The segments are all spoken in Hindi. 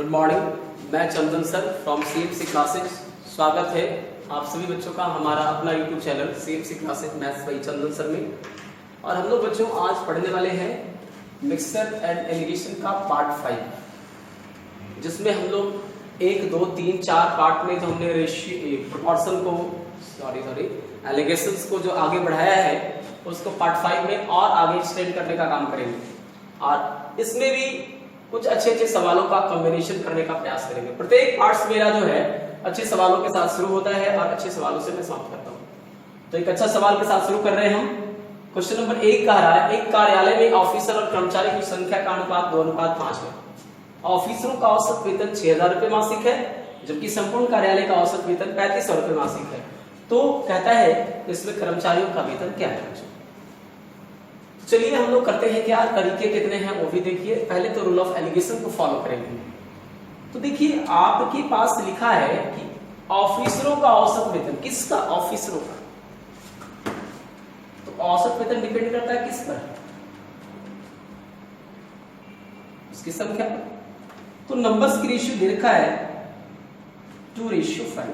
गुड मॉर्निंग, मैं चंदन सर फ्रॉम सीएमसी क्लासेस। स्वागत है आप सभी बच्चों का हमारा अपना YouTube channel CMC classes maths by Chandan sir में। और हम लोग बच्चों आज पढ़ने वाले हैं मिक्सचर एंड एलिगेशन का पार्ट 5, जिसमें हम लोग 1, 2, 3, 4 पार्ट में जो हमने प्रोपोर्शन को एलिगेशंस को जो आगे बढ़ाया है उसको पार्ट 5 में और आगे एक्सटेंड करने का काम करेंगे। और इसमें भी कुछ अच्छे सवालों का कॉम्बिनेशन करने का प्रयास करेंगे। प्रत्येक पार्ट्स मेरा जो है अच्छे सवालों के साथ शुरू होता है और अच्छे सवालों से मैं समाप्त करता हूँ। तो एक अच्छा सवाल के साथ शुरू कर रहे हैं हम। क्वेश्चन नंबर 1 कह रहा है, एक कार्यालय में ऑफिसर और कर्मचारी की संख्या का अनुपात 2:5 है। ऑफिसरों का औसत वेतन 6,000 रुपए मासिक है, जबकि संपूर्ण कार्यालय का औसत वेतन 3500 रुपए मासिक है। तो कहता है इसमें कर्मचारियों का वेतन क्या है। चलिए हम लोग करते हैं क्या, तरीके कितने हैं वो भी देखिए। पहले तो रूल ऑफ एलिगेशन को फॉलो करेंगे। तो देखिए आपके पास लिखा है कि ऑफिसरों का औसत वेतन, किसका? ऑफिसरों का। तो औसत वेतन डिपेंड करता है किस पर? उसकी संख्या पर। तो नंबर्स की रेशियो दे रखा है 2:5।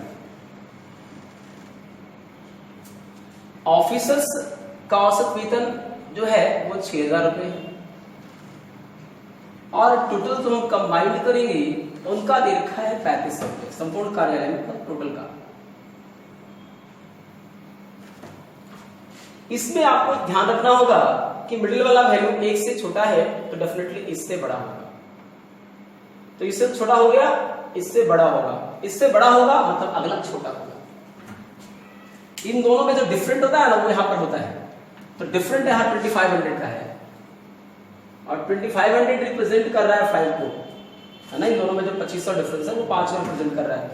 ऑफिसर्स का औसत वेतन जो है वो 6,000 रुपए है और टोटल तो हम कंबाइंड करेंगे उनका दे रखा है 3500 रुपए, संपूर्ण कार्यालय में टोटल का। इसमें आपको ध्यान रखना होगा कि मिडिल वाला वैल्यू 1 से छोटा है तो डेफिनेटली इससे बड़ा होगा। तो इससे छोटा हो गया, इससे बड़ा होगा, इससे बड़ा होगा मतलब अगला छोटा होगा। इन दोनों में जो डिफरेंट होता है ना वो यहां पर होता है। तो डिफरेंट यहां 2500 का है और 2500 रिप्रेजेंट कर रहा है 5 को, है ना। इन दोनों में जो 2500 डिफरेंस है वो 5 को रिप्रेजेंट कर रहा है।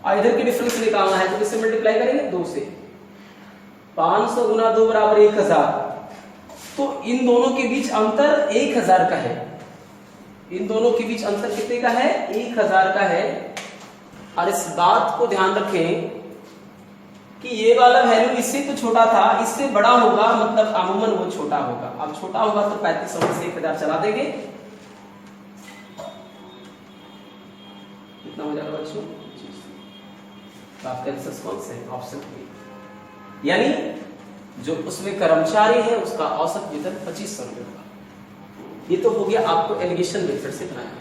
और इधर की डिफरेंस निकालना है तो इससे मल्टीप्लाई करेंगे 2 से। 500 गुना 2 बराबर 1000। तो इन दोनों के बीच अंतर 1000 का है। इन दोनों के बीच अंतर कितने का है? 1000 का है। और इस बात को ध्यान रखें कि ये वाला वैल्यू इससे तो छोटा था, इससे बड़ा होगा मतलब अमूमन वो छोटा होगा। अब छोटा होगा तो 3500 में से 1000 चला देंगे, कितना हो जाएगा बच्चों? तो आपका आंसर कौन सा है? ऑप्शन बी, यानी जो उसमें कर्मचारी है उसका औसत वेतन 2500 रुपए होगा। ये तो हो गया आपको एलिगेशन मेथड से बनाया।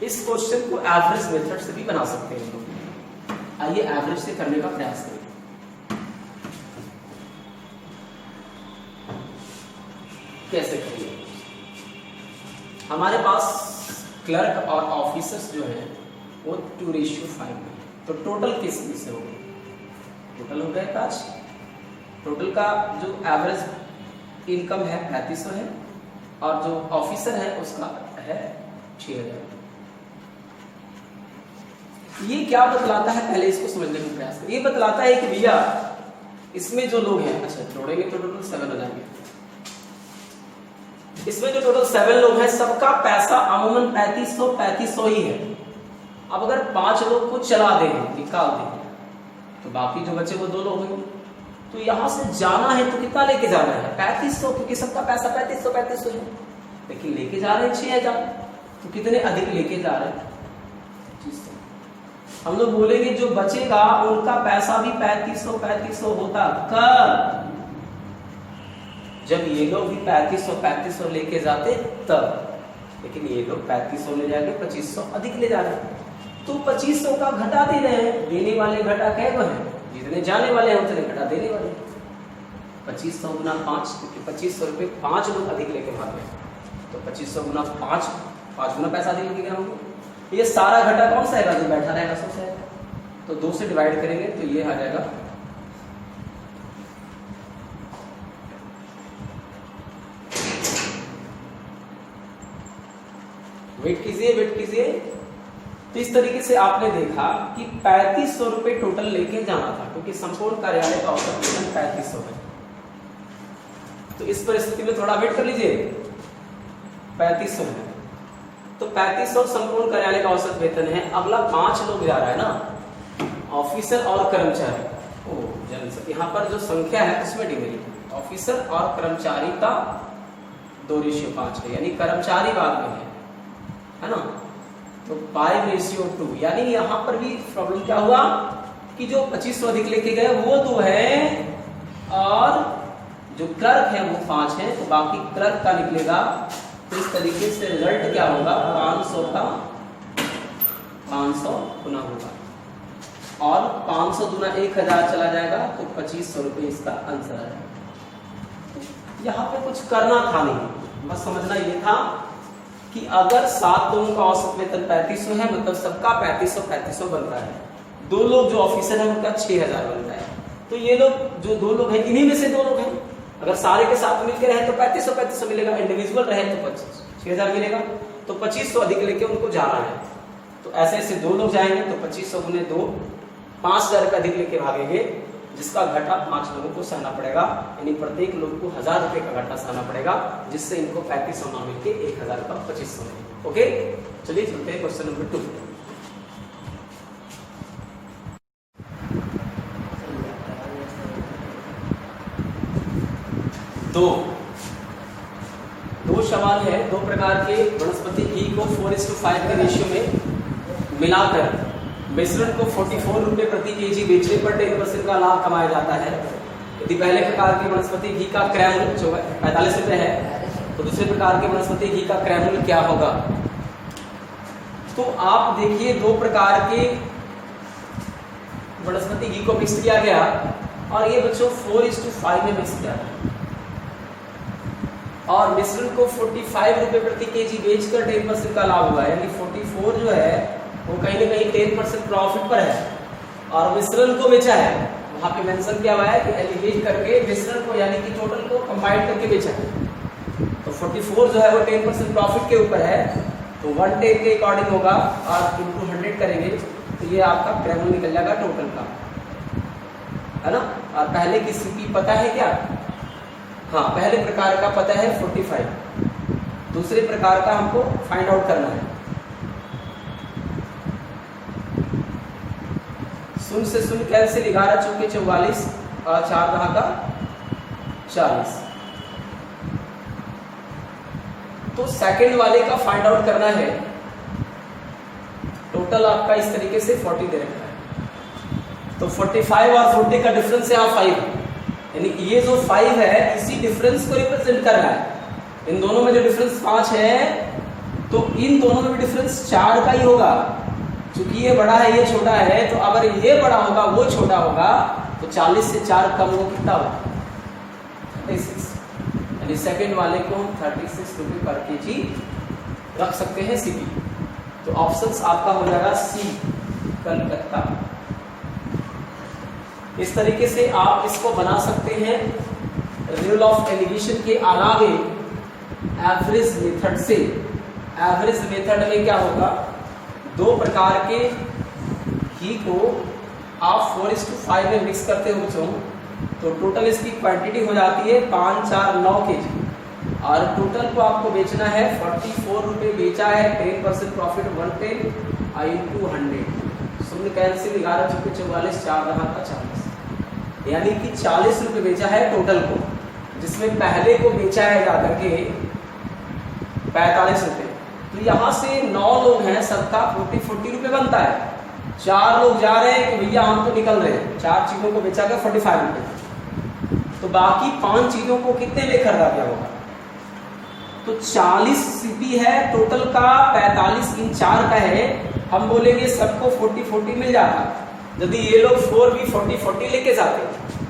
इस क्वेश्चन को एवरेज मेथड से भी बना सकते हैं लोग। आइए एवरेज से करने का प्रयास करें। कैसे करेंगे? हमारे पास क्लर्क और ऑफिसर्स जो है वो 2:5 है। तो टोटल किस से होगा? टोटल हो गया 5। टोटल का जो एवरेज इनकम है 3500 है और जो ऑफिसर है उसका है 6000। ये क्या बतलाता है, पहले इसको समझने का प्रयास करें। ये बतलाता है कि भैया इसमें जो लोग हैं, अच्छा जोड़ेंगे तो टोटल 7 हो जाएंगे। इसमें जो टोटल 7 लोग हैं सबका पैसा अमूमन 3500 ही है। अब अगर 5 लोग को चला दें, निकाल दें, तो बाकी जो बचे वो 2 लोग हैं। तो यहां से जाना है तो कितना लेके जाना है? 3500, क्योंकि सबका पैसा 3500 है। लेकिन लेके जा रहे हैं 6000, तो कितने अधिक लेके जा रहे हैं? हम लोग बोलेंगे जो बचेगा उनका पैसा भी 3500 होता कब? जब ये लोग भी 3500 लेके जाते तब। लेकिन ये लोग 3500 ले जाके 2500 अधिक ले जा रहे हैं। तो 2500 का घटा दे रहे हैं। देने वाले घटा कै गो है? जितने जाने वाले हैं उतने घटा देने वाले। 2500 गुना 5, क्योंकि 2500 रुपए 5 लोग अधिक लेके भाग रहे। तो 2500 गुना 5 गुना पैसा अधिक लेके गए। ये सारा घटा कौन सा है? जो बैठा रहेगा सबसे है। तो 2 से डिवाइड करेंगे तो ये आ जाएगा वेट कीजिए। तो इस तरीके से आपने देखा कि 3500 रुपए टोटल लेके जाना था, क्योंकि संपूर्ण कार्यालय का औसत वेतन 3500 है। तो इस परिस्थिति में थोड़ा वेट कर लीजिए। 3500 है तो 3500 संपूर्ण कार्यालय का औसत वेतन है। अगला 5 लोग जा रहा है ना, ऑफिसर और कर्मचारी। यहाँ पर जो संख्या है उसमें डिग्री, ऑफिसर और कर्मचारी का 2:5 है, यानी कर्मचारी बाद में है ना। तो 5:2, यानी यहाँ पर भी प्रॉब्लम क्या हुआ कि जो 2500 अधिक लेके गए वो 2 है और जो क्लर्क है वो 5 है, तो बाकी क्लर्क का निकलेगा। तो इस तरीके से रिजल्ट क्या होगा, 500 का 500 गुना होगा और 500 गुना 1000 चला जाएगा, तो 2500 रुपये इसका आंसर आ जाएगा। यहाँ पे कुछ करना था नहीं, बस समझना ये था कि अगर 7 लोगों का औसत वेतन 3500 है, मतलब सबका 3500 बनता है। 2 लोग जो ऑफिसर है उनका 6000 बनता है। तो ये लोग जो 2 लोग हैं, इन्हीं में से 2 लोग हैं। अगर सारे के साथ मिलकर रहे तो 3500 मिलेगा, इंडिविजुअल रहे तो 6000 मिलेगा। तो 2500 अधिक लेके उनको जाना है, तो ऐसे ऐसे 2 लोग जाएंगे, तो 2500 गुने 2, 5000 रुपये अधिक लेके भागेंगे, जिसका घाटा 5 लोगों को सहना पड़ेगा, यानी प्रत्येक लोग को 1000 रुपये का घाटा सहना पड़ेगा, जिससे इनको 3500 ना मिलके 1000 का 2500 मिले। ओके, चलिए चलते हैं क्वेश्चन नंबर 2। दो सवाल है। 2 प्रकार के वनस्पति घी को 4:5 के रेशियो में मिलाकर मिश्रण को 44 रुपये प्रति केजी बेचने पर 10% का लाभ कमाया जाता है। यदि पहले प्रकार के वनस्पति घी का क्रय मूल्य 45 रुपये है, तो दूसरे प्रकार के वनस्पति घी का क्रय मूल्य क्या होगा। तो आप देखिए 2 प्रकार के वनस्पति घी को मिक्स किया गया और ये बच्चों 4:5 में मिक्स किया गया और मिश्रण को 45 रुपये प्रति केजी बेचकर 10% का लाभ हुआ, यानी 44 जो है वो कहीं ना कहीं 10% प्रॉफिट पर है और मिश्रण को बेचा है। वहां पे मेंशन किया हुआ है कि एलिगेट करके मिश्रण को यानी कि टोटल को कंबाइन करके बेचा है। तो 44 जो है वो 10% प्रॉफिट के ऊपर है, तो 110 के अकॉर्डिंग होगा और इंटू 100 करेंगे तो ये आपका क्रय मूल्य निकल जाएगा टोटल का, है ना। और पहले की सीपी पता है क्या, हाँ पहले प्रकार का पता है 45, दूसरे प्रकार का हमको फाइंड आउट करना है। शून्य से शून्य कैंसिल, 11 चौके 44 और 4 दहा का 40। तो सेकंड वाले का फाइंड आउट करना है। टोटल आपका इस तरीके से 40 दे रखा है, तो 45 और 40 का डिफरेंस है 5, यानी ये जो 5 है इसी डिफरेंस को रिप्रेजेंट कर रहा है। इन दोनों में जो डिफरेंस 5 है तो इन दोनों में भी डिफरेंस 4 का ही होगा। चूंकि ये बड़ा है ये छोटा है, तो अगर ये बड़ा होगा वो छोटा होगा, तो 40 से 4 कम वो कितना होगा, 36। यानी सेकंड वाले को हम 36 रुपये पर केजी रख सकते हैं सीपी। तो ऑप्शंस आपका हो जाएगा सी, कलकत्ता। इस तरीके से आप इसको बना सकते हैं रूल ऑफ एलिगेशन के अलावे एवरेज मेथड से। एवरेज मेथड में क्या होगा, 2 प्रकार के घी को आप 4:5 में मिक्स करते हो बच्चों, तो टोटल इसकी क्वांटिटी हो जाती है 5, 4, 9 केजी और टोटल को आपको बेचना है 44 रुपये बेचा है, 10% प्रॉफिट 110 इंटू 100, शून्य कैंसिल, 11 चौके 44, 4 दहा का 40, यानी कि 40 रुपये बेचा है टोटल को, जिसमें पहले को बेचा है जाकर के 45 रुपये। तो यहाँ से 9 लोग हैं, सबका 40 रुपये बनता है। 4 लोग जा रहे हैं कि भैया हम तो निकल रहे हैं, 4 चीजों को बेचा गया 45 रुपये, तो बाकी 5 चीजों को कितने में खरीदा गया होगा। तो 40 सीपी है टोटल का, 45 इन 4 का है। हम बोलेंगे सबको 40 मिल जाता यदि ये लोग 4 भी 40 लेके जाते,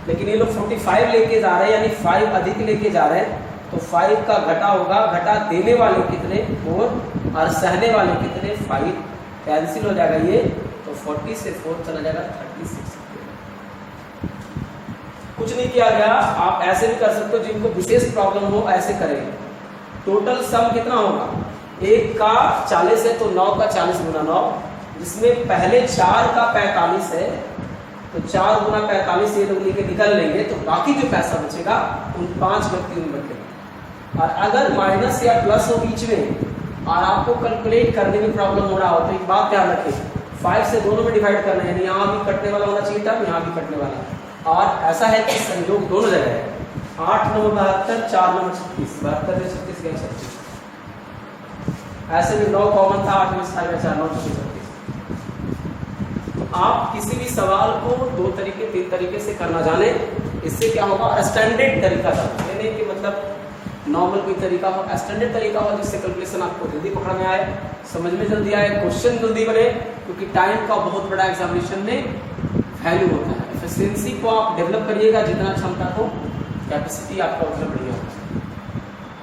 लेकिन ये लोग 45 लेके जा रहे हैं, यानी 5 अधिक लेके जा रहे हैं, तो 5 का घटा होगा। घटा देने वाले कितने 4 और सहने वाले कितने 5, कैंसिल हो जाएगा ये, तो 40 से 4 चला जाएगा 36। कुछ नहीं किया गया, आप ऐसे भी कर सकते हो, जिनको विशेष प्रॉब्लम हो ऐसे करेंगे। टोटल सम कितना होगा, 1 का 40 है तो 9 का 40 गुना 9, जिसमें पहले 4 का 45 है, तो 4 गुना 45 ये लोग लेके निकल लेंगे, तो बाकी जो पैसा बचेगा उन 5 व्यक्तियों में बचेगा। और अगर माइनस या प्लस हो बीच में और आपको कैलकुलेट करने में प्रॉब्लम हो रहा हो, तो एक बात ध्यान रखें, 5 से दोनों में डिवाइड करना है, यानी यहाँ भी कटने वाला होना चाहिए था, यहाँ भी कटने वाला। और ऐसा है कि संयोग दोनों जगह है, 8 9 72, 4 9 36, 72 में 36 गया 36। ऐसे भी 9 कॉमन था, 8 में से 4 9 36। आप किसी भी सवाल को 2 तरीके 3 तरीके से करना जाने, इससे क्या होगा, स्टैंडर्ड तरीका था, यानी कि मतलब नॉर्मल कोई तरीका हो, स्टैंडर्ड तरीका हो जिससे कैलकुलेशन आपको जल्दी पकड़ में आए, समझ में जल्दी आए, क्वेश्चन जल्दी बने, क्योंकि टाइम का बहुत बड़ा एग्जामिनेशन में वैल्यू होता है। एफिशिएंसी को आप डेवलप करिएगा, जितना क्षमता को, कैपेसिटी आपका उतना बढ़िया होगा।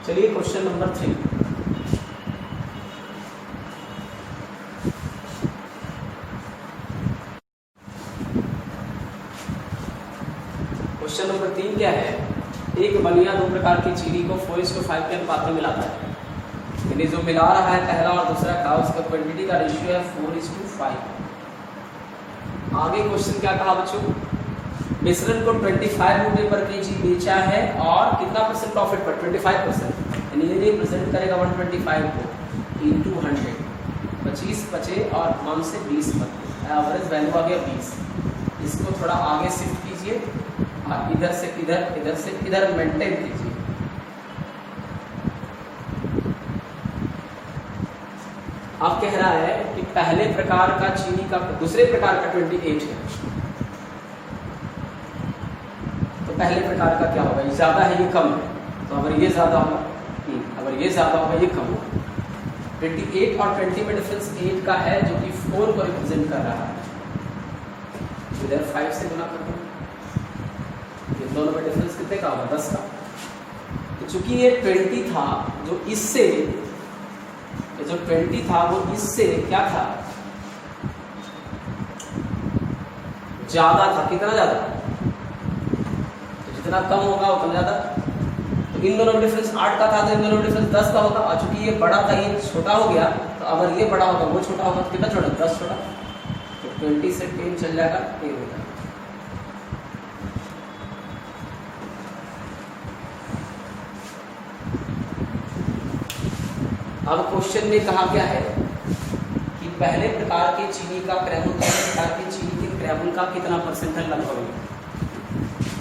चलिए क्वेश्चन नंबर 3। क्वेश्चन नंबर 3 क्या है, एक बनिया 2 प्रकार की चीनी को 4:5 के अनुपात में मिलाता है, यानी जो मिला रहा है पहला और दूसरा का, उसका क्वांटिटी का रेशियो है 4:5। आगे क्वेश्चन क्या कहा बच्चों, मिश्रण को 25 रुपये पर केजी बेचा है और कितना % प्रॉफिट पर, 25%, यानी ये रिप्रेजेंट करेगा 125 को इंटू 100, 25 बचे और 1 से 20 बचे, एवरेज वैल्यू आ गया 20। इसको थोड़ा आगे शिफ्ट कीजिए, इधर से इधर, इधर से इधर मेंटेन कीजिए। अब कह रहा है कि पहले प्रकार का चीनी का दूसरे प्रकार का 28 है, तो पहले प्रकार का क्या होगा, ये ज्यादा है ये कम है, तो अगर ये ज्यादा होगा, अगर ये ज्यादा होगा ये कम होगा। 28 और 20 में डिफरेंस 8 का है, जो कि 4 को रिप्रेजेंट कर रहा है, इधर 5 से गुना कर दो, ये दोनों में डिफरेंस कितने का होगा, 10 का। तो चूंकि ये 20 था, जो इससे जो 20 था वो इससे क्या था, ज्यादा था, कितना ज्यादा, तो जितना कम होगा उतना ज्यादा। तो इन दोनों में डिफरेंस 8 का था, तो इन दोनों में डिफरेंस 10 का होगा, और चूंकि ये बड़ा था ये छोटा हो गया, तो अगर ये बड़ा होगा वो छोटा होगा, तो कितना छोटा, 10 छोटा, तो 20 से 10 चल जाएगा, 10 हो जाएगा। अब क्वेश्चन में कहा क्या है कि पहले प्रकार के चीनी का क्रैमुल, पहले प्रकार के चीनी के क्रैमुल का कितना % है लगभग।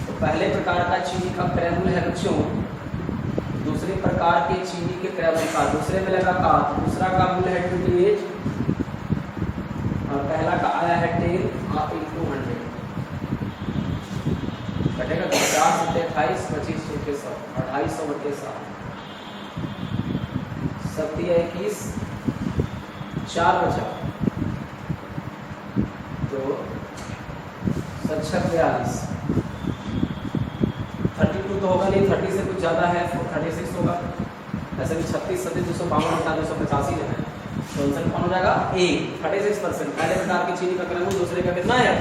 तो पहले प्रकार का चीनी का क्रैमुल है बच्चों, दूसरे प्रकार के चीनी के क्रैमुल का, दूसरे में लगा का, दूसरा का मूल्य है 28 और पहला का आया है 10 इंटू 100, कटेगा 50 से 28, 25 से 100, 250 बटे 7, 21, 4 बचा, तो 42, 32 तो होगा नहीं, 30 से कुछ ज़्यादा है, 36 होगा, ऐसे भी 36, 37, 252, 285 है, तो आंसर कौन हो जाएगा, ए, 36%। पहले प्रकार की चीनी का क्रैमुल, दूसरे का कितना है,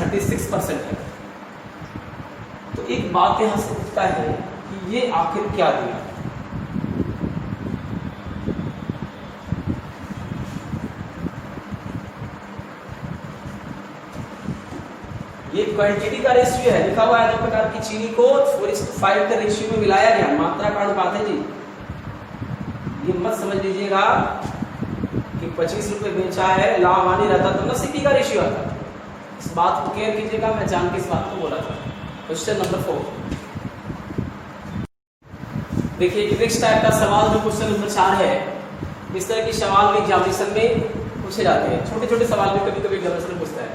36% है। तो एक बात यहाँ से उठता है कि ये आखिर क्या दिया, ये क्वांटिटी का रेशियो है, लिखा हुआ है 2 प्रकार की चीनी को 4:5 के रेशियो में मिलाया गया, मात्रा का अनुपात है जी। ये मत समझ लीजिएगा कि 25 रुपए बेचा है, लाभ आनी रहता तो ना सीपी का रेशियो आता, इस बात को केयर कीजिएगा, मैं जान के इस बात को बोला था। क्वेश्चन नंबर 4 देखिए, नेक्स्ट टाइप का सवाल जो क्वेश्चन नंबर 4 है, इस तरह के सवाल भी एग्जामिनेशन में पूछे जाते हैं, छोटे छोटे सवाल भी कभी कभी एग्जामिनेशन पूछता है,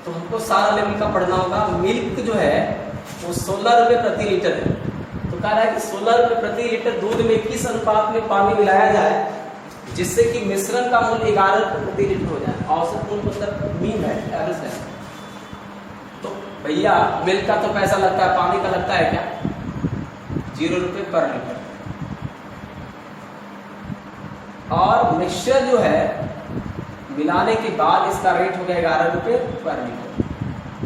तो हमको सारा लेवल का पढ़ना होगा। मिल्क जो है वो 16 रुपये प्रति लीटर है, तो कह रहा है कि 16 रुपये प्रति लीटर दूध में किस अनुपात में पानी मिलाया जाए जिससे कि मिश्रण का मूल्य 11 रुपये प्रति लीटर हो जाए। औसत मूल्य मतलब मीन है, एवरेज है। तो भैया मिल्क का तो पैसा लगता है, पानी का लगता है क्या, 0 रुपये पर लीटर, और मिक्सचर जो है मिलाने के बाद इसका रेट हो गया 11 रुपये पर लीटर।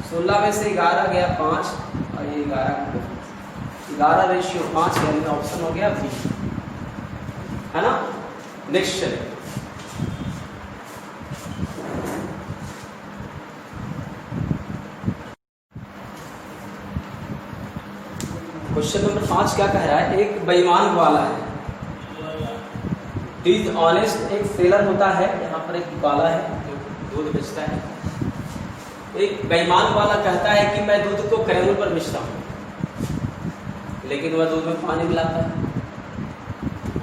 16 में से 11 गया 5 और ये 11 रेशियो 5, यानी ऑप्शन हो गया बी, है ना। नेक्स्ट चले, क्वेश्चन नंबर 5 क्या कह रहा है, एक बेईमान वाला है, इज ऑनेस्ट, एक सेलर होता है, यहाँ पर एक वाला है जो दूध बेचता है। एक बेईमान वाला कहता है कि मैं दूध को क्रैमुल पर बेचता हूँ, लेकिन वह दूध में पानी मिलाता है।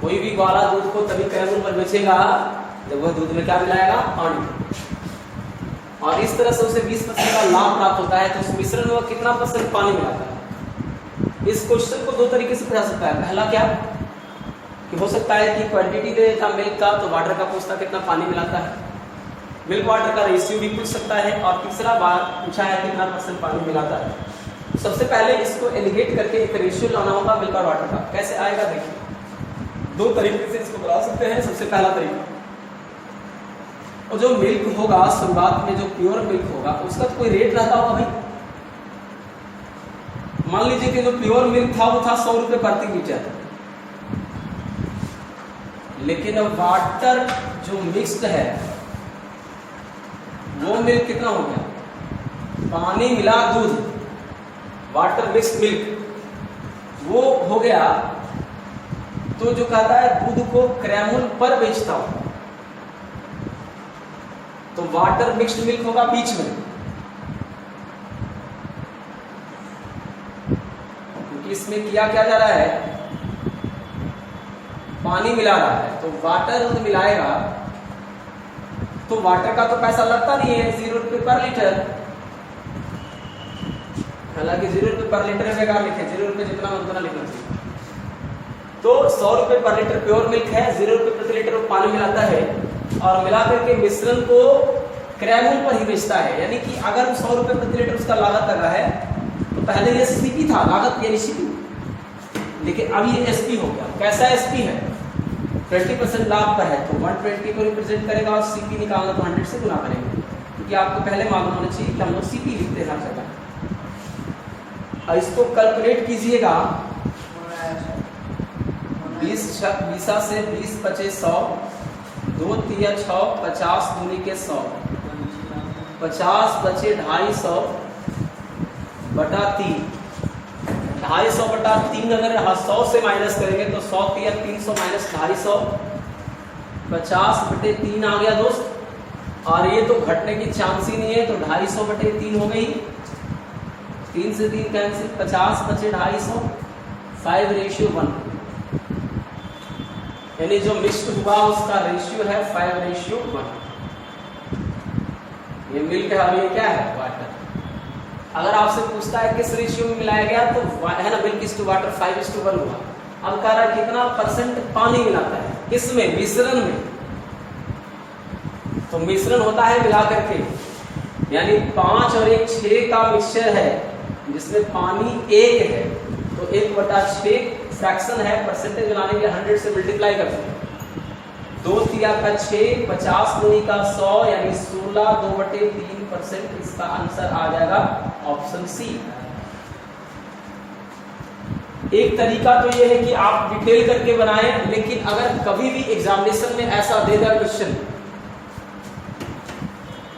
कोई भी ग्वाला दूध को तभी क्रय पर बेचेगा जब वह दूध में क्या मिलाएगा, पानी। और इस तरह से उसे 20% का लाभ प्राप्त होता है, तो उस मिश्रण में कितना % पानी मिलाता है। इस क्वेश्चन को दो तरीके से पूछा सकता है। पहला क्या कि हो सकता है कि क्वांटिटी दे देता मिल्क का, तो वाटर का पूछता कितना पानी मिलाता है, मिल्क वाटर का रेशियो भी पूछ सकता है। और तीसरा बार पूछा है कितना % पानी मिलाता है। सबसे पहले इसको एलिगेट करके एक रेशियो लाना होगा मिल्क और वाटर का। कैसे आएगा देखिए, दो तरीके से इसको बना सकते हैं। सबसे पहला तरीका, और जो मिल्क होगा शुरुआत में जो प्योर मिल्क होगा उसका तो कोई रेट रहता होगा भाई। मान लीजिए कि जो प्योर मिल्क था वो था 100 रुपए प्रति लीटर, लेकिन अब वाटर जो मिक्स्ड है वो मिल्क कितना हो गया, पानी मिला दूध, वाटर मिक्स्ड मिल्क वो हो गया। तो जो कहता है दूध को क्रय मूल्य पर बेचता हूं, तो वाटर मिक्स्ड मिल्क होगा बीच में, क्योंकि इसमें किया क्या जा रहा है, पानी मिला रहा है। तो वाटर मिलाएगा तो वाटर का तो पैसा लगता नहीं है, 0 रुपए पर लीटर। हालांकि 0 रुपए पर लीटर बेकार लिखे, 0 रुपए जितना उतना लिखना चाहिए। तो 100 रुपए पर लीटर प्योर मिल्क है, 0 रुपए प्रति लीटर वो पानी मिलाता है और मिला करके मिश्रण को क्रय मूल्य पर ही बेचता है। यानी कि अगर 100 रुपए प्रति लीटर उसका लागत लगा है तो पहले ये सीपी था, लागत यानी सीपी, लेकिन अब ये एसपी हो गया। कैसा एसपी है, 20% लाभ पर है तो 120 को रिप्रेजेंट करेगा और सीपी निकालना तो 100 से गुना करेंगे, क्योंकि आपको पहले मालूम होना चाहिए कि हम लोग सीपी लिखते हैं हर जगह। और इसको कैलकुलेट कीजिएगा, 20 से 20 बचे 100, 2 तिया 6, 50 दूनी के 100, 50 बचे 250 बटा 3, 250 बटा 3 अगर 100 से माइनस करेंगे तो 100 तिया 300 माइनस 250, 50 बटे 3 आ गया दोस्त। और ये तो घटने की चांस ही नहीं है, तो 250 बटे 3 हो गई, 3 से 3 कैंसिल, 50 बचे 250, 5:1, यानी जो मिक्स्ड हुआ उसका रेशियो है 5:1। ये मिल्क है और ये क्या है, वाटर। अगर आपसे पूछता है किस रेशियो में मिलाया गया तो है ना, मिल्क इज टू वाटर 5:1 हुआ। अब कह रहा है कितना % पानी मिलाता है, किसमें, मिश्रण में। तो मिश्रण होता है मिला करके, यानी 5 और 1 6 का मिक्सचर है जिसमें पानी 1 है, तो 1/6 फ्रैक्शन है, परसेंटेज बनाने के लिए 100 से मल्टीप्लाई करते हैं। 2 तिया का 6, 50 दूनी का 100, यानी 16, 2/3%। इसका आंसर आ जाएगा ऑप्शन सी। एक तरीका तो ये है कि आप डिटेल करके बनाएं, लेकिन अगर कभी भी एग्जामिनेशन में ऐसा दे दिया क्वेश्चन,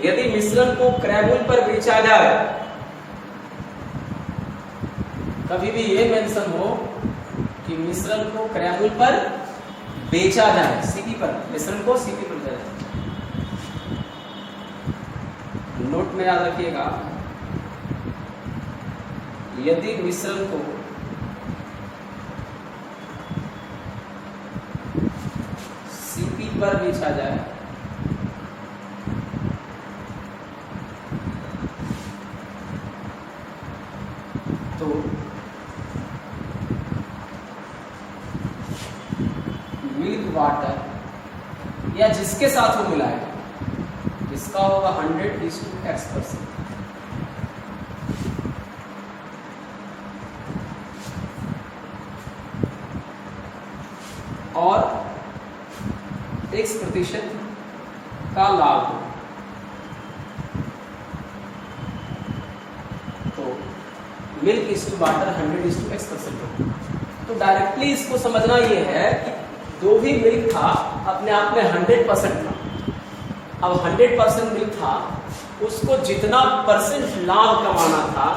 यदि मिश्रण को क्रय मूल्य पर बेचा जाए, कभी भी ये मेंशन हो कि मिश्रण को क्रय मूल्य पर बेचा जाए, सीपी पर, मिश्रण को सीपी पर बेचा जाए। नोट में याद रखिएगा, यदि मिश्रण को सीपी पर बेचा जाए तो मिल्क वाटर या जिसके साथ वो मिलाएगा, जिसका होगा 100:X%, और X% का लाभ हो, तो milk is to water 100:X% हो। तो डायरेक्टली इसको समझना ये है कि जो भी मिल्क था अपने आप में 100% था। अब 100% मिल्क था, उसको जितना % लाभ कमाना था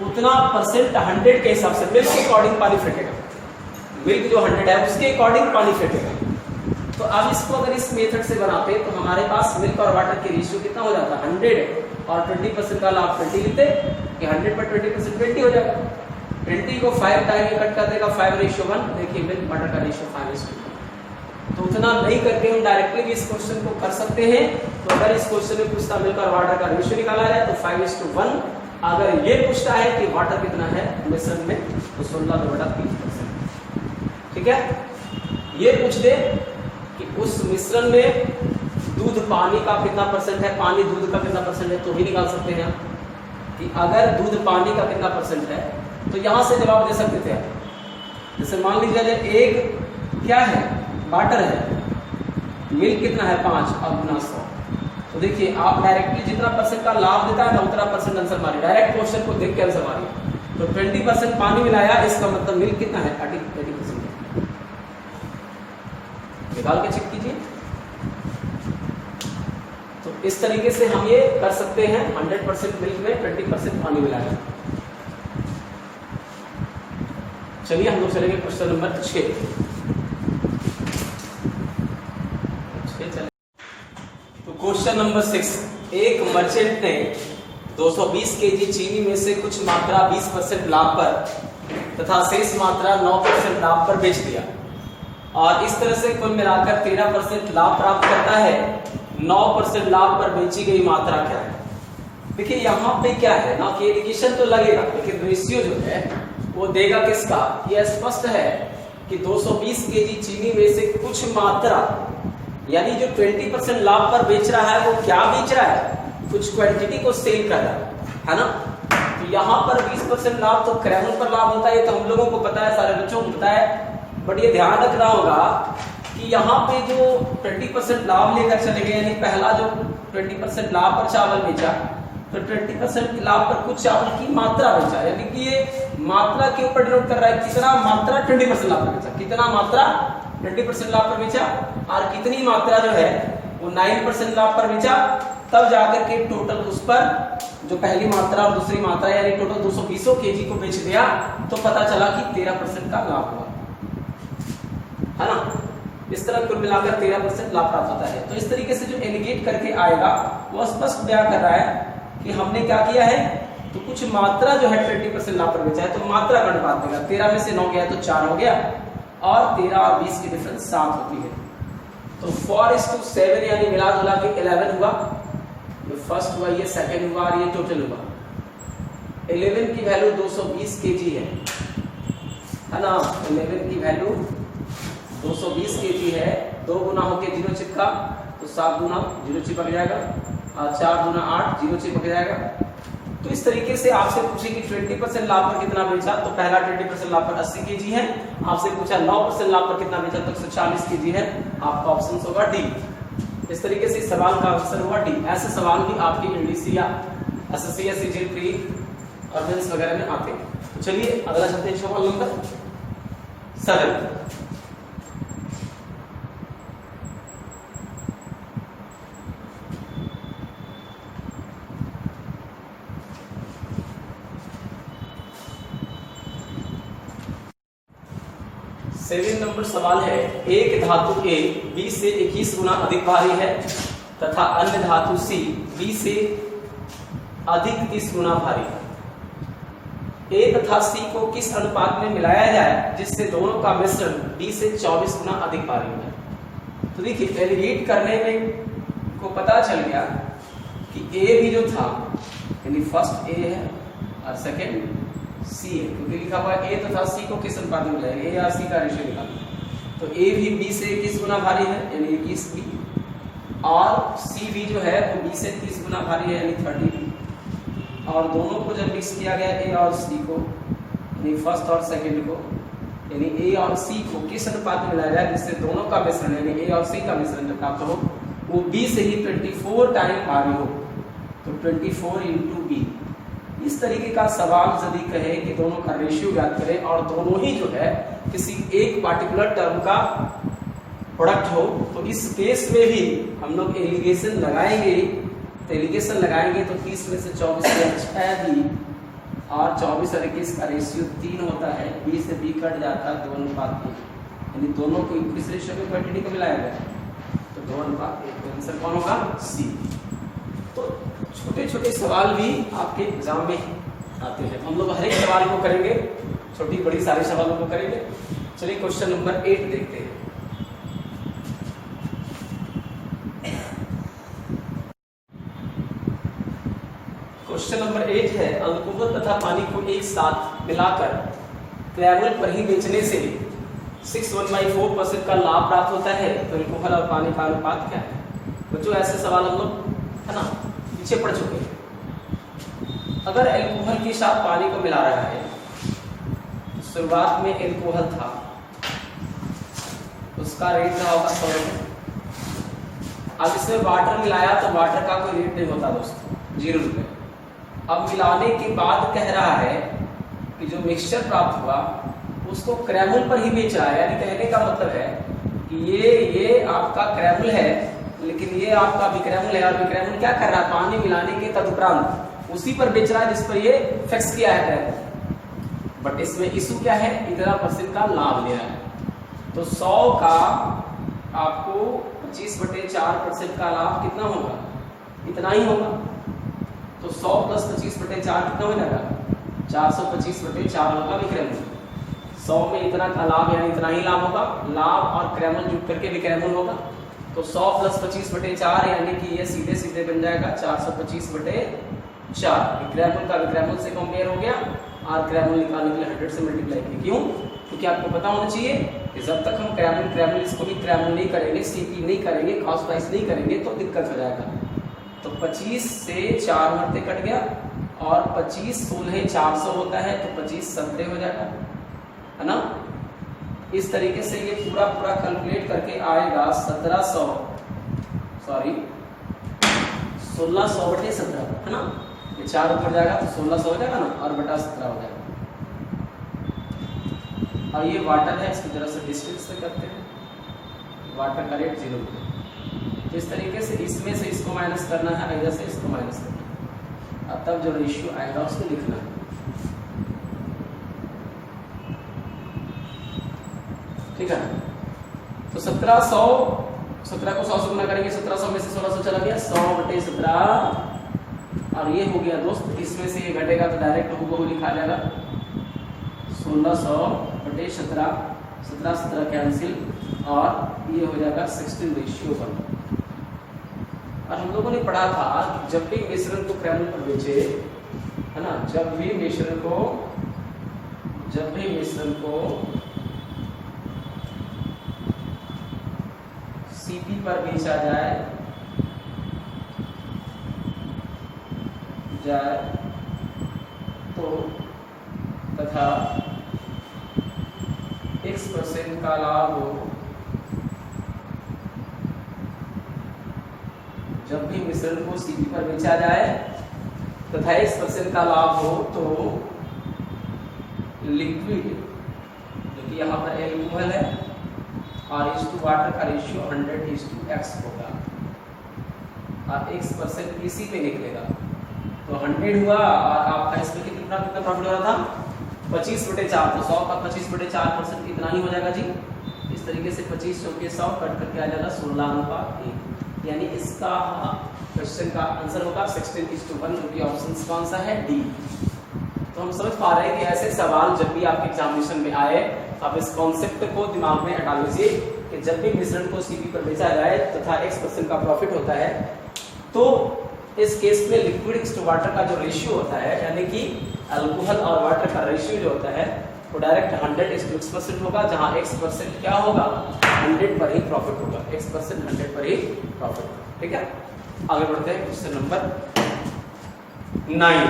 उतना % 100 के हिसाब से मिल्क के अकॉर्डिंग पानी फेंकेगा। मिल्क जो 100 है उसके अकॉर्डिंग पानी फेंकेगा। तो अब इसको अगर इस मेथड से बनाते तो हमारे पास मिल्क और वाटर की रेशियो कितना हो जाता, 100 और 20% का लाभ 20 लेते, कि 100 पर 20% 20 हो जाएगा। 20 को 5 टाइम कट कर देगा, 5:1। देखिए मिल्क वाटर का रेशियो 5:1। तो उतना नहीं करके हम डायरेक्टली भी इस क्वेश्चन को कर सकते हैं। तो अगर इस क्वेश्चन में पूछता मिल्क और वाटर का रेशियो निकाला जाए तो 5:1। अगर ये पूछता है कि वाटर कितना है मिश्रण में तो 16/3%। ठीक है, ये पूछ दे कि उस मिश्रण में दूध पानी का कितना परसेंट है, पानी दूध का कितना परसेंट है, तो भी निकाल सकते हैं आप कि अगर दूध पानी का कितना परसेंट है तो यहां से जवाब दे सकते थे आप। जैसे मान लीजिए एक क्या है वाटर है, मिल्क कितना है 5 और गुना 100। तो देखिए आप डायरेक्टली जितना परसेंट का लाभ देता है ना उतना परसेंट आंसर मारिए, डायरेक्ट क्वेश्चन को देख के आंसर मारिए। तो 20% पानी मिलाया, इसका मतलब मिल्क कितना है 80%। निकाल के चेक कीजिए। तो इस तरीके से हम ये कर सकते हैं 100% मिल्क में 20% पानी मिलाया। चलिए हम लोग चलेंगे क्वेश्चन नंबर 6। तो क्वेश्चन नंबर 6, एक मर्चेंट ने 220 केजी चीनी में से कुछ मात्रा 20% लाभ पर तथा शेष मात्रा 9% लाभ पर बेच दिया और इस तरह से कुल मिलाकर 13% लाभ प्राप्त करता है। 9% लाभ पर बेची गई मात्रा क्या है? देखिए यहाँ पे क्या है ना कि इंडिकेशन तो लगेगा लेकिन रेशियो जो है वो देगा किसका? यह स्पष्ट है कि 220 केजी चीनी में से कुछ मात्रा, यानी जो 20% लाभ पर बेच रहा है वो क्या बेच रहा है? कुछ क्वांटिटी को सेल कर रहा है ना। तो यहाँ पर 20% लाभ तो क्रैमर पर लाभ होता है, तो हम लोगों को पता है, सारे बच्चों को पता है। बट ये ध्यान रखना होगा कि यहाँ पे जो 20% लाभ लेकर चले गए, यानी पहला जो 20% लाभ पर चावल बेचा तो 20% लाभ पर कुछ चावल की मात्रा बेचा, यानी कि ये मात्रा के ऊपर डिनोट कर रहा है कितना मात्रा 20% लाभ पर बेचा, कितना मात्रा 20% लाभ पर बेचा और कितनी मात्रा जो है वो 9% लाभ पर बेचा। तब जाकर के टोटल उस पर जो पहली मात्रा और दूसरी मात्रा यानी टोटल 220 केजी को बेच दिया तो पता चला कि 13% का लाभ हुआ, है ना। इस तरह कुल मिलाकर 13% लाभ प्राप्त होता है। तो इस तरीके से जो इंडिकेट करके आएगा वो स्पष्ट बयान कर रहा है कि हमने क्या किया है, तो कुछ मात्रा जो है 20% लाभ पर बेचा है तो मात्रा का अनुपात देगा। 13 में से 9 गया तो 4 हो गया और 13 और 20 की डिफरेंस 7 होती है। तो 4:7 यानी मिला जुला के 11 हुआ। ये फर्स्ट हुआ, ये सेकंड हुआ और ये टोटल हुआ। 11 की वैल्यू 220 केजी है ना। 11 की वैल्यू 220 केजी है। 2 गुना होके 0 चिपका तो 7 गुना 0 चिपक जाएगा और 4 गुना 8 0 चिपक जाएगा। तो इस तरीके से आपसे पूछे कि 20% लाभ पर कितना बेचा, तो पहला 20% लाभ पर 80 केजी है। आपसे पूछा 9% लाभ पर कितना बेचा तो 140 केजी है। आपका ऑप्शन होगा डी। इस तरीके से सवाल का आंसर हुआ डी। ऐसे सवाल भी आपकी एनडीसी या एसएससी या सीजीएल प्री और मेंस वगैरह में आते हैं। तो चलिए अगला चलते हैं सवाल नंबर 7। सेवन नंबर सवाल है, एक धातु A 20 से 21 गुना अधिक भारी है तथा अन्य धातु C 20 से अधिक 30 गुना भारी है। A तथा C को किस अनुपात में मिलाया जाए जिससे दोनों का मिश्रण 20 से 24 गुना अधिक भारी हो जाए। तो देखिए एलिगेट करने में को पता चल गया कि A भी जो था यानी फर्स्ट A है और सेकेंड C है, क्योंकि लिखा हुआ A तथा C को किस अनुपात में मिलाएंगे, A और C का रेशियो निकालना। तो A भी 20 से 21 गुना भारी है यानी 21 भी, और C भी जो है वो 20 से 30 गुना भारी है यानी 30 भी। और दोनों को जब मिक्स किया गया A और C को यानी फर्स्ट और सेकेंड को, यानी A और C को किस अनुपात में मिलाया जाए जिससे दोनों का मिश्रण यानी A और C का मिश्रण जब प्राप्त हो वो B से ही 24 टाइम भारी हो। तो 24 इंटू B। इस तरीके का सवाल यदि कहे कि दोनों का रेशियो ज्ञात करें और दोनों ही जो है किसी एक पार्टिकुलर टर्म का प्रोडक्ट हो, तो इस केस में भी हम लोग एलिगेशन लगाएंगे। तो एलिगेशन लगाएंगे तो 30 में से 24 6 भी और 24 और 21 का रेशियो 3 होता है। B से B कट जाता है 2 अनुपात 1, यानी दोनों को इस रेशियो में क्वांटिटी को मिलाया गया तो 2 अनुपात 1। तो आंसर कौन होगा? C। तो छोटे छोटे सवाल भी आपके एग्जाम में आते हैं। हम लोग हर एक सवाल को करेंगे, छोटी बड़ी सारे सवालों को करेंगे। चलिए क्वेश्चन नंबर 8 देखते हैं। क्वेश्चन नंबर 8 है, अल्कोहल तथा पानी को एक साथ मिलाकर क्रैमल पर ही बेचने से 6.14% का लाभ प्राप्त होता है, तो अल्कोहल और पानी का अनुपात क्या है? बच्चों ऐसे सवाल हम लोग है ना पीछे पढ़ चुके हैं। अगर अल्कोहल के साथ पानी को मिला रहा है, शुरुआत में अल्कोहल था, उसका रेट क्या होगा 100 रुपये। अब इसमें वाटर मिलाया तो वाटर का कोई रेट नहीं होता दोस्तों, 0 रुपये। अब मिलाने के बाद कह रहा है कि जो मिक्सचर प्राप्त हुआ उसको क्रैमल पर ही बेचा है, यानी कहने का मतलब है कि ये आपका क्रैमल है, लेकिन ये आपका विक्रैमल है, और विक्रैमल क्या कर रहा है, पानी मिलाने के तदुपरांत उसी पर बेच रहा है जिस पर ये फिक्स किया है क्रैमल। बट इसमें इशू क्या है, इतना % का लाभ ले रहा है। तो 100 का आपको 25/4% का लाभ कितना होगा, इतना ही होगा। तो 100 + 25/4 कितना हो जाएगा, 425/4 होगा विक्रैमल। 100 में इतना का लाभ यानी इतना ही लाभ होगा, लाभ और क्रैमल जुट करके विक्रैमल होगा। तो 100 + 25/4 यानी कि ये सीधे सीधे बन जाएगा 425/4। विक्रैमल का विक्रैमल से कंपेयर हो गया, और क्रैमल निकालने के लिए 100 से मल्टीप्लाई किया। क्यों? क्योंकि आपको पता होना चाहिए कि जब तक हम क्रैमल इसको भी क्रैमल नहीं करेंगे, सीपी नहीं करेंगे, कॉस्ट प्राइस नहीं करेंगे तो दिक्कत हो जाएगा। तो 25 से 4 मरते कट गया, और 25 16 400 होता है, तो 25 17 हो जाएगा, है ना। इस तरीके से ये पूरा कैलकुलेट करके आएगा 1600/17, है ना। ये 4 ऊपर जाएगा तो 1600 हो जाएगा ना, और बटा 17 हो जाएगा। और ये वाटर है, इसकी तरह से डिस्टेंस से करते हैं, वाटर का रेट 0 रुपये। तो इस तरीके से इसमें से इसको माइनस करना है, इधर से इसको माइनस करना है, अब तब जो रेशियो आएगा उसको लिखना है। ठीक है। तो 1700 को 100 से गुना करेंगे, 1700 में से 1600 चला गया, 100/17, और ये हो गया दोस्त। इसमें से ये घटेगा तो डायरेक्ट हुबहू लिखा जाएगा 1600/17, 17 कैंसिल, और ये हो जाएगा 16:1। और हम लोगों ने पढ़ा था कि जब भी मिश्रण को क्रैमल पर बेचे, है ना, जब भी मिश्रण को सीपी पर बेचा जाए तो तथा X% का लाभ हो, जब भी मिश्रण को सीपी पर बेचा जाए तथा X% का लाभ हो, तो लिक्विड जो कि यहाँ पर एल्कोहल है और इस टू वाटर का रेशियो 100:X होगा, और X% इसी पे निकलेगा। तो 100 हुआ, और आपका इसमें कितना प्रॉफिट हो रहा था 25/4, तो 100 का 25/4% कितना ही हो जाएगा जी। इस तरीके से 25 के 100 कट करके आ जाएगा 16:1, यानी इसका क्वेश्चन का आंसर होगा 16:1, जो कि ऑप्शन कौन सा है, डी। तो हम समझ पा रहे हैं कि ऐसे सवाल जब भी आपके एग्जामिनेशन में आए, आप इस कॉन्सेप्ट को दिमाग में हटा लीजिए कि जब भी मिश्रण को सीपी पर बेचा जाए तथा X% का प्रॉफिट होता है, तो इस केस में लिक्विड टू वाटर का जो रेशियो होता है, यानी कि अल्कोहल और वाटर का रेशियो जो होता है, वो डायरेक्ट 100:X% होगा, जहां X% क्या होगा, 100 पर ही प्रॉफिट होगा, X% 100 पर ही प्रॉफिट। ठीक है, आगे बढ़ते हैं क्वेश्चन नंबर 9।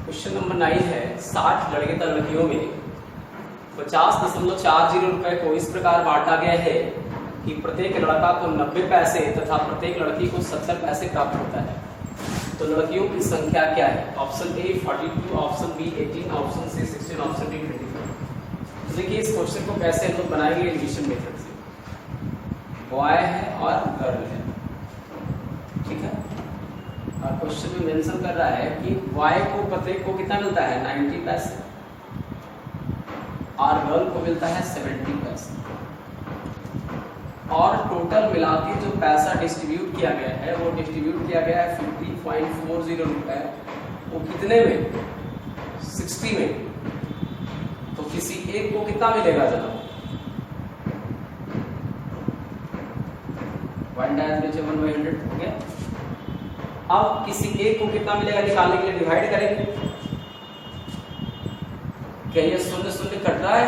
क्वेश्चन नंबर 9 है 60 लड़के तथा लड़कियों में 50.40 रुपए को इस प्रकार बांटा गया है कि प्रत्येक लड़का को 90 पैसे तथा प्रत्येक लड़की को 70 पैसे प्राप्त होता है। तो लड़कियों की संख्या क्या है? Option A 42, option B 18, option C 16, option D 24। तो देखिए इस क्वेश्चन को कैसे हम लोग बनाएंगे एलिमिनेशन मेथड से। बॉय है और गर्ल है, ठीक है, और क्वेश्चन में मेंशन कर रहा है कि y को प्रत्येक को कितना मिलता है 90 पैसे और गर्ल को मिलता है 70 पैसे, और टोटल मिला के जो पैसा डिस्ट्रीब्यूट किया गया है वो डिस्ट्रीब्यूट किया गया है 50.40 रुपए। वो कितने में? 60 में। तो किसी एक को कितना मिलेगा जनाब? 1/100 हो गया। अब किसी एक को कितना मिलेगा निकालने के लिए डिवाइड करेंगे। क्या ये शून्य शून्य कट रहा है?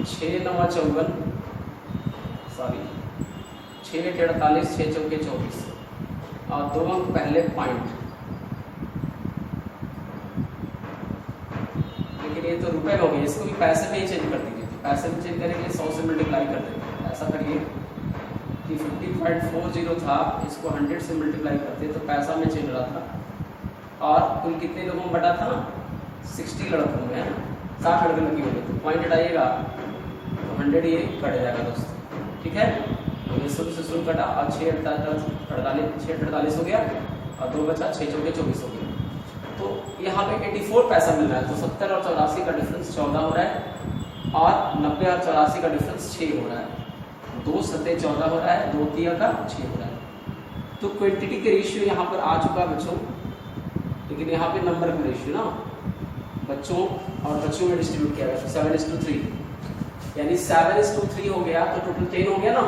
6 9 54, सॉरी 6 8 48, 6 चौके 24 और 2 अंक पहले पॉइंट। लेकिन ये तो रुपए हो गए, इसको भी पैसे में ही चेंज कर दीजिए। तो पैसे में चेंज करने के लिए 100 से मल्टीप्लाई कर देंगे। ऐसा करिए कि 50.40 था, इसको 100 से मल्टीप्लाई करते तो पैसा में चेंज रहा था, और कुल कितने लोगों में बटा था? 60 लड़कों में, 60 लड़के लगी होगी। तो पॉइंट हटाइएगा तो 100 ये कट जाएगा दोस्तों, ठीक है। तो ये शुरू से शुरू कटा और 6 48 हो गया और 2 बचा, 6 चौके 24 हो गया। तो यहाँ पे 84 पैसा मिल रहा है। तो 70 और 84 का डिफरेंस 14 हो रहा है और 90 और 84 का डिफरेंस 6 हो रहा है। 2 सत्ते 14 हो रहा है, 2 तिया का 6 हो रहा है। तो क्वांटिटी के रेशियो यहाँ पर आ चुका बच्चों, लेकिन यहाँ पे नंबर का रेशियो ना बच्चों और बच्चों में डिस्ट्रीब्यूट किया गया 7:3, यानी 7:3 हो गया। तो टोटल 10 हो गया ना,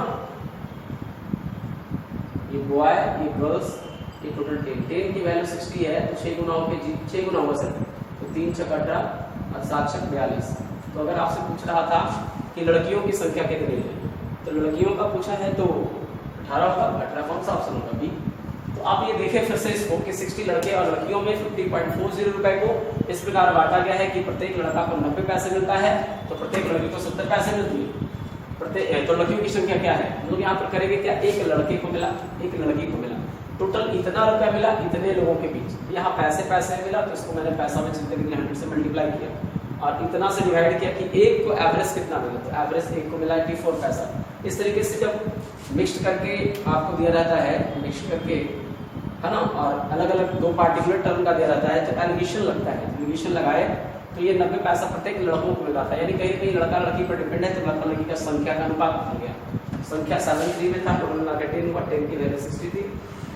ये बॉय ये गर्ल्स ये टोटल 10 की वैल्यू 60 है। तो 6 गुना होगा 7, तो 3 × 18 और 7 × 42। तो अगर आपसे पूछ रहा था कि लड़कियों की संख्या कितनी है, तो लड़कियों का पूछा है तो 18 होगा। 18 कौन सा ऑप्शन होगा? बी। तो आप ये देखें फिर से इसको कि 60 लड़के और लड़कियों में 50.40 रुपए को इस प्रकार बांटा गया है कि प्रत्येक लड़का को 90 पैसे मिलता है तो प्रत्येक लड़की को 70 पैसे मिलती है। प्रत्येक तो लड़कियों की संख्या क्या है? हम लोग यहाँ पर करेंगे क्या, एक लड़के को मिला एक लड़की को मिला, टोटल इतना रुपया मिला इतने लोगों के बीच। यहाँ पैसे मिला तो इसको मैंने पैसा में चिंता के लिए 100 से मल्टीप्लाई किया और इतना से डिवाइड किया कि एक को एवरेज कितना मिला। तो एवरेज एक को मिला 84 पैसा। इस तरीके से जब मिक्स करके आपको दिया रहता है, मिक्स करके है ना, और अलग अलग 2 पार्टिकुलर टर्म का दिया रहता है तो एलिगेशन लगता है। एलिगेशन लगाए तो ये 90 पैसा प्रत्येक लड़कों को मिला था, यानी कहीं कहीं लड़का लड़की पर डिपेंड है। तो लड़का लड़की का संख्या का अनुपात हो गया। संख्या 73 में था, टोटल मिला के 10 हुआ, 10 की वैल्यू 60 थी,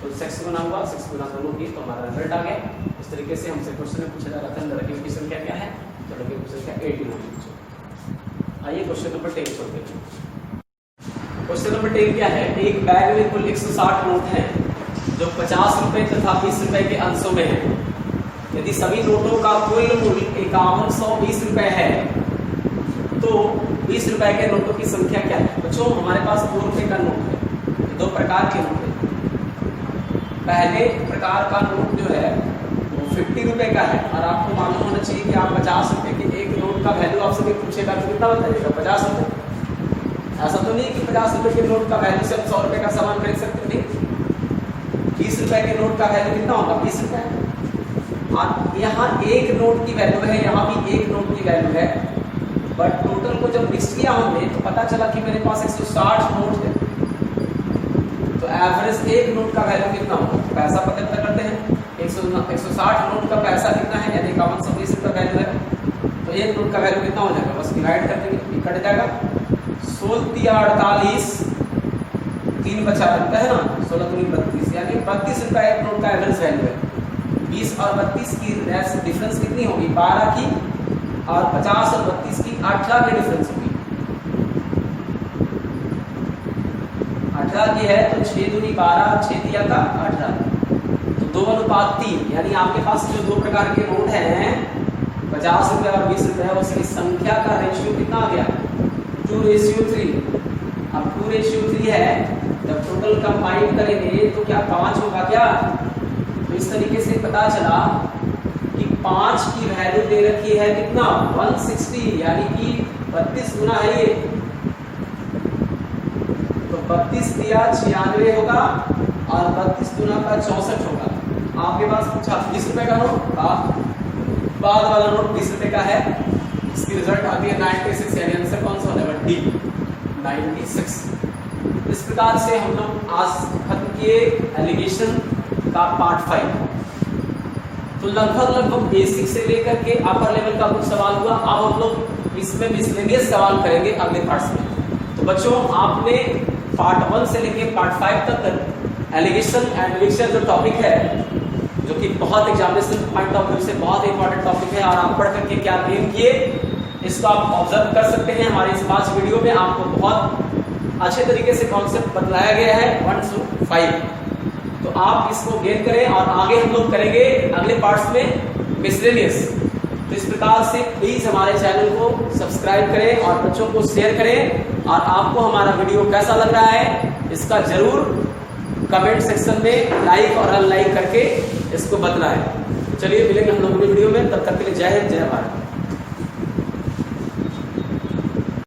तो 6 गुना हुआ, 6 गुना दोनों की, तो हमारा रिजल्ट आ गया। इस तरीके से हमसे क्वेश्चन में पूछा जा रहा था लड़कियों की संख्या क्या है, तो लड़कियों की संख्या 18 होगी। आइए क्वेश्चन नंबर 10 छोड़ते हैं। क्वेश्चन नंबर 10 क्या है? एक बैग में कुल 160 नोट हैं जो 50 रुपए तथा 20 रुपए के अंशों में है। यदि सभी नोटों का कुल मूल्य 5120 रुपए है तो 20 रुपए के नोटों की संख्या क्या है? बच्चों हमारे पास 2 रुपए का नोट है, 2 प्रकार के नोट है। पहले प्रकार का नोट जो है वो 50 रुपए का है और आपको मालूम होना चाहिए कि आप 50 रुपए के एक नोट का वैल्यू आपसे पूछेगा तो कितना बताइएगा? 50 रुपए। ऐसा तो नहीं कि 50 रुपए के नोट का वैल्यू से आप 100 रुपए का सामान खरीद सकते नहीं। 20 रुपए के नोट का वैल्यू कितना होगा? 20 रुपए। और यहाँ एक नोट की वैल्यू है, यहाँ भी एक नोट की वैल्यू है, बट टोटल को जब मिक्स किया हमने तो पता चला कि मेरे पास 160 नोट है। तो एवरेज एक नोट का वैल्यू कितना होगा? पैसा पता करते हैं। 160 नोट का पैसा कितना है, यानी 5120 का वैल्यू है, तो 1 नोट का वैल्यू कितना हो जाएगा, बस डिवाइड कर देंगे, कट जाएगा। 16×3 = 48, 3 बचा रहता है ना, 16×3 = 32, यानी 32 रुपया 1 नोट का एवरेज वैल्यू है। 20 और 32 की डिफरेंस कितनी होगी, 12 की, और 50 और 32 की 18 की डिफरेंस होगी। 18 की है तो 6 दूनी 12, 6 दिया का 18, तो 2:3, यानी आपके पास जो दो प्रकार के नोट हैं 50 रुपया और 20 रुपया, उसकी संख्या का रेशियो कितना आ गया, 2:3। अब 2:3 है, जब टोटल कंबाइन करेंगे तो क्या 5 होगा क्या, तो इस तरीके से पता चला कि 5 की वैल्यू दे रखी है कितना, 160, यानी कि 32 गुना है ये, तो 32 दिया 96 होगा, और 32 गुना का 64 होगा। आपके पास पूछा 20 रुपए का नोट, बाद वाला नोट 20 रुपए का है, इसकी रिजल्ट आती है 96, यानी आंसर कौन सा हो जाएगा, डी 96। इस प्रकार से हम लोग आज खत्म किए एलिगेशन का पार्ट 5। तो लगभग बेसिक से लेकर के अपर लेवल का कुछ सवाल हुआ। अब हम लोग इसमें मिसलेनियस सवाल करेंगे अगले पार्ट्स में। तो बच्चों, आपने पार्ट 1 से लेके पार्ट 5 तक एलिगेशन एंड मिक्सचर जो टॉपिक है, जो कि बहुत एग्जामिनेशन पॉइंट ऑफ व्यू से बहुत इंपॉर्टेंट टॉपिक है, और आप पढ़ करके क्या गेन किए इसको आप ऑब्जर्व कर सकते हैं। हमारे इस 5 वीडियो में आपको बहुत अच्छे तरीके से कॉन्सेप्ट बतलाया गया है 1 to 5। तो आप इसको गेन करें, और आगे हम लोग करेंगे अगले पार्ट्स में मिसलेनियस। तो इस प्रकार से प्लीज हमारे चैनल को सब्सक्राइब करें और बच्चों को शेयर करें, और आपको हमारा वीडियो कैसा लग रहा है इसका जरूर कमेंट सेक्शन में लाइक और अनलाइक करके इसको बतलाएं। चलिए मिलेंगे हम लोग अगली वीडियो में, तब तक के लिए जय हिंद, जय भारत।